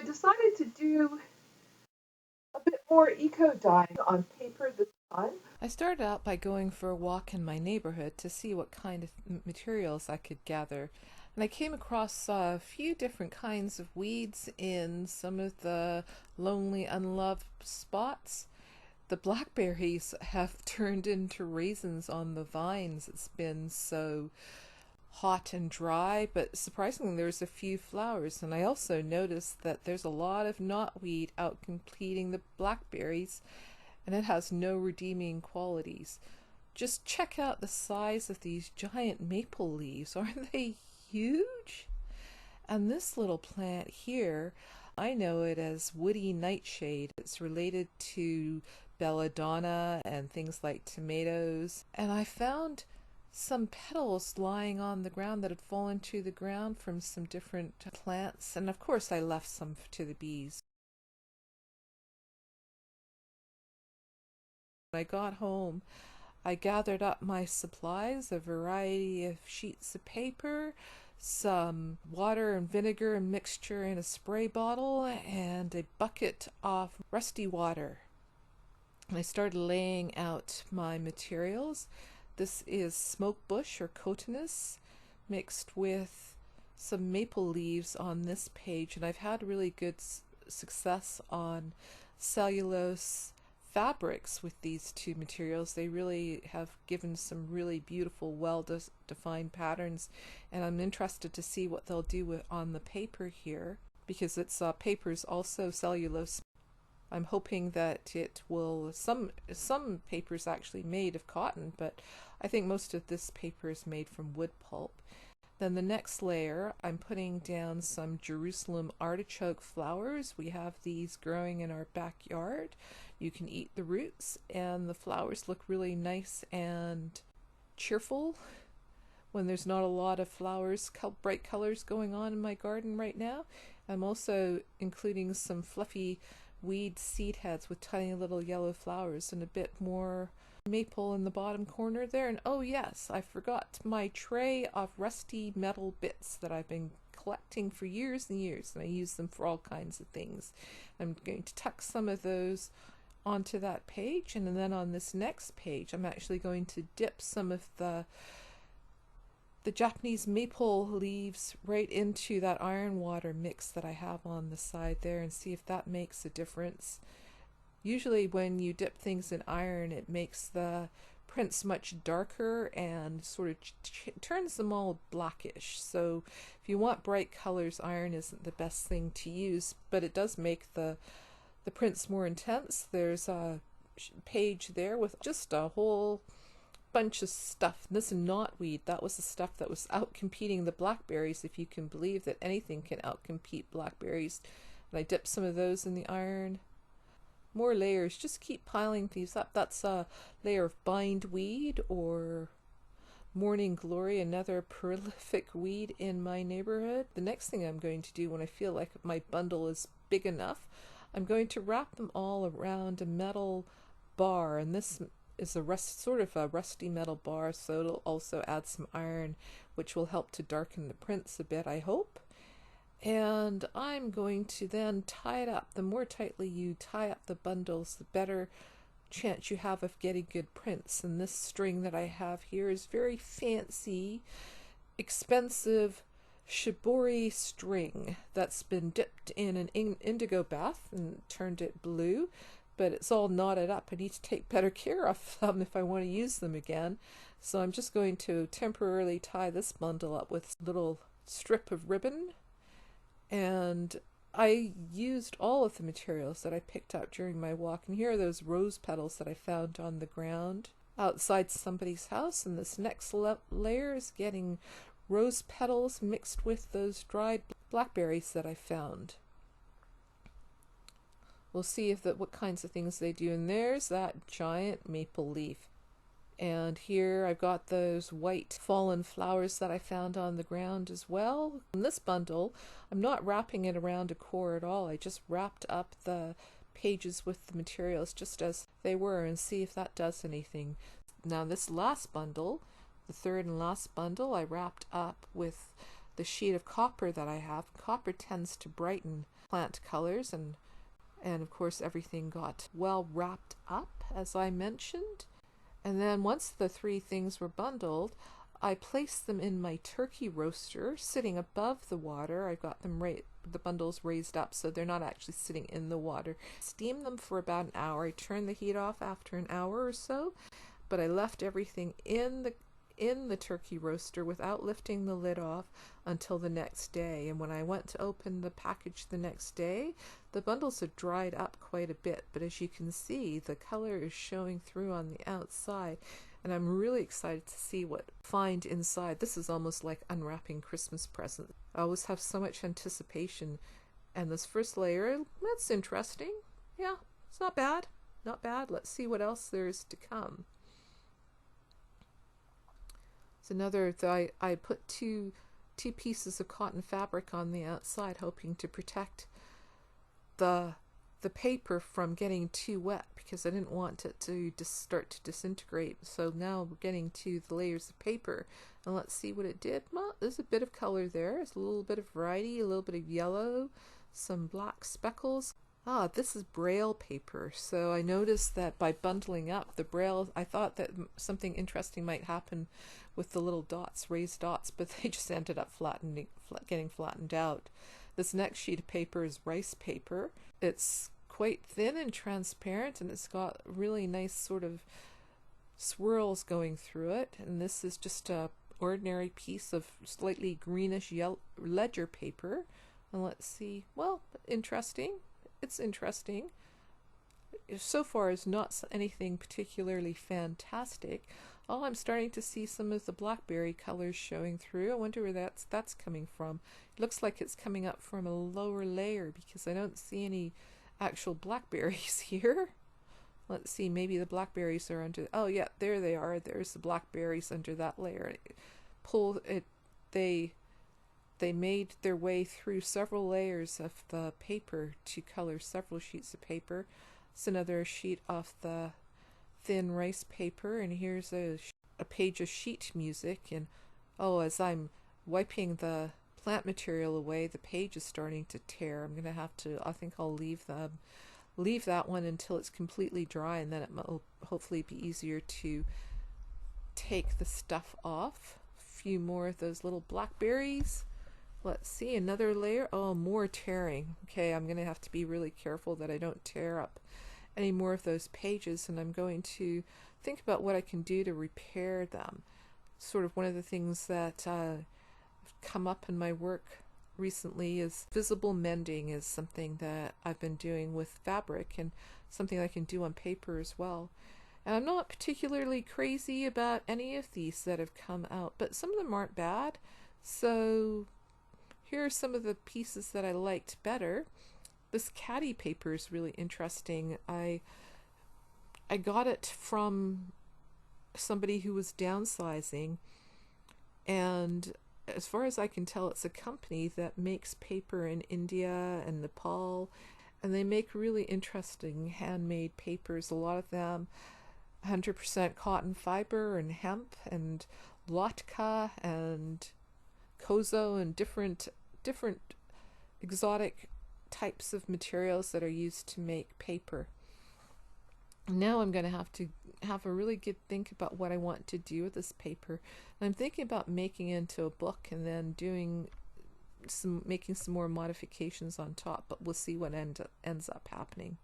decided to do a bit more eco-dyeing on paper this time. I started out by going for a walk in my neighborhood to see what kind of materials I could gather. And I came across a few different kinds of weeds in some of the lonely, unloved spots. The blackberries have turned into raisins on the vines. It's been so hot and dry, but surprisingly, there's a few flowers. And I also noticed that there's a lot of knotweed out completing the blackberries, and it has no redeeming qualities. Just check out the size of these giant maple leaves. Aren't they huge? And this little plant here, I know it as woody nightshade. It's related to belladonna and things like tomatoes. And I found some petals lying on the ground that had fallen to the ground from some different plants. And of course, I left some to the bees. When I got home, I gathered up my supplies, a variety of sheets of paper, some water and vinegar mixture in a spray bottle, and a bucket of rusty water. And I started laying out my materials. This is smoke bush or cotinus mixed with some maple leaves on this page, and I've had really good success on cellulose fabrics with these two materials. They really have given some really beautiful, well-defined patterns, and I'm interested to see what they'll do on the paper here, because it's paper is also cellulose. I'm hoping that it will, some paper is actually made of cotton, but I think most of this paper is made from wood pulp. Then the next layer, I'm putting down some Jerusalem artichoke flowers. We have these growing in our backyard. You can eat the roots, and the flowers look really nice and cheerful when there's not a lot of flowers, bright colors going on in my garden right now. I'm also including some fluffy weed seed heads with tiny little yellow flowers and a bit more maple in the bottom corner there. And oh yes, I forgot my tray of rusty metal bits that I've been collecting for years and years, and I use them for all kinds of things. I'm going to tuck some of those onto that page, and then on this next page I'm actually going to dip some of the Japanese maple leaves right into that iron water mix that I have on the side there, and see if that makes a difference. Usually when you dip things in iron, it makes the prints much darker and sort of turns them all blackish. So if you want bright colors, iron isn't the best thing to use, but it does make the prints more intense. There's a page there with just a whole bunch of stuff. This knotweed, that was the stuff that was out competing the blackberries, if you can believe that anything can outcompete blackberries. And I dipped some of those in the iron. More layers, just keep piling these up. That's a layer of bindweed or morning glory, another prolific weed in my neighborhood. The next thing I'm going to do when I feel like my bundle is big enough, I'm going to wrap them all around a metal bar, and this is a sort of a rusty metal bar, so it'll also add some iron, which will help to darken the prints a bit, I hope. And I'm going to then tie it up. The more tightly you tie up the bundles, the better chance you have of getting good prints. And this string that I have here is very fancy, expensive shibori string that's been dipped in an indigo bath and turned it blue, but it's all knotted up. I need to take better care of them if I want to use them again. So I'm just going to temporarily tie this bundle up with a little strip of ribbon. And I used all of the materials that I picked up during my walk. And here are those rose petals that I found on the ground outside somebody's house. And this next layer is getting rose petals mixed with those dried blackberries that I found. We'll see if what kinds of things they do. And there's that giant maple leaf. And here I've got those white fallen flowers that I found on the ground as well. In this bundle, I'm not wrapping it around a core at all. I just wrapped up the pages with the materials just as they were, and see if that does anything. Now this last bundle, the third and last bundle, I wrapped up with the sheet of copper that I have. Copper tends to brighten plant colors, and of course everything got well wrapped up, as I mentioned. And then once the three things were bundled, I placed them in my turkey roaster, sitting above the water. I got them the bundles raised up so they're not actually sitting in the water. Steamed them for about an hour. I turned the heat off after an hour or so, but I left everything in the turkey roaster without lifting the lid off until the next day. And when I went to open the package the next day, the bundles had dried up quite a bit, but as you can see, the color is showing through on the outside, and I'm really excited to see what I find inside. This is almost like unwrapping Christmas presents. I always have so much anticipation, and this first layer, that's interesting. Yeah, it's not bad. Not bad. Let's see what else there is to come. It's another, I put two pieces of cotton fabric on the outside, hoping to protect the paper from getting too wet, because I didn't want it to start to disintegrate. So now we're getting to the layers of paper, and let's see what it did. Well, there's a bit of color there. There's a little bit of variety, a little bit of yellow, some black speckles. This is braille paper. So I noticed that by bundling up the braille, I thought that something interesting might happen with the little dots, raised dots, but they just ended up getting flattened out. This next sheet of paper is rice paper. It's quite thin and transparent, and it's got really nice sort of swirls going through it. And this is just a ordinary piece of slightly greenish yellow ledger paper. And let's see, well, interesting. It's interesting. So far is not anything particularly fantastic. Oh, I'm starting to see some of the blackberry colors showing through. I wonder where that's coming from. It looks like it's coming up from a lower layer, because I don't see any actual blackberries here. Let's see, maybe the blackberries are under, oh yeah, there they are. There's the blackberries under that layer. They made their way through several layers of the paper to color several sheets of paper. It's another sheet off the thin rice paper, and here's a page of sheet music. And as I'm wiping the plant material away, the page is starting to tear. I'm gonna have to, I think I'll leave that one until it's completely dry, and then it will hopefully be easier to take the stuff off. A few more of those little blackberries. Let's see, another layer. Oh, more tearing. Okay, I'm gonna have to be really careful that I don't tear up any more of those pages, and I'm going to think about what I can do to repair them. Sort of one of the things that come up in my work recently is visible mending is something that I've been doing with fabric, and something I can do on paper as well. And I'm not particularly crazy about any of these that have come out, but some of them aren't bad. So here are some of the pieces that I liked better. This khadi paper is really interesting. I got it from somebody who was downsizing, and as far as I can tell, it's a company that makes paper in India and Nepal, and they make really interesting handmade papers. A lot of them 100% cotton fiber and hemp and latka and kozo and different exotic types of materials that are used to make paper. Now I'm going to have a really good think about what I want to do with this paper. And I'm thinking about making it into a book and then making some more modifications on top, but we'll see what ends up happening.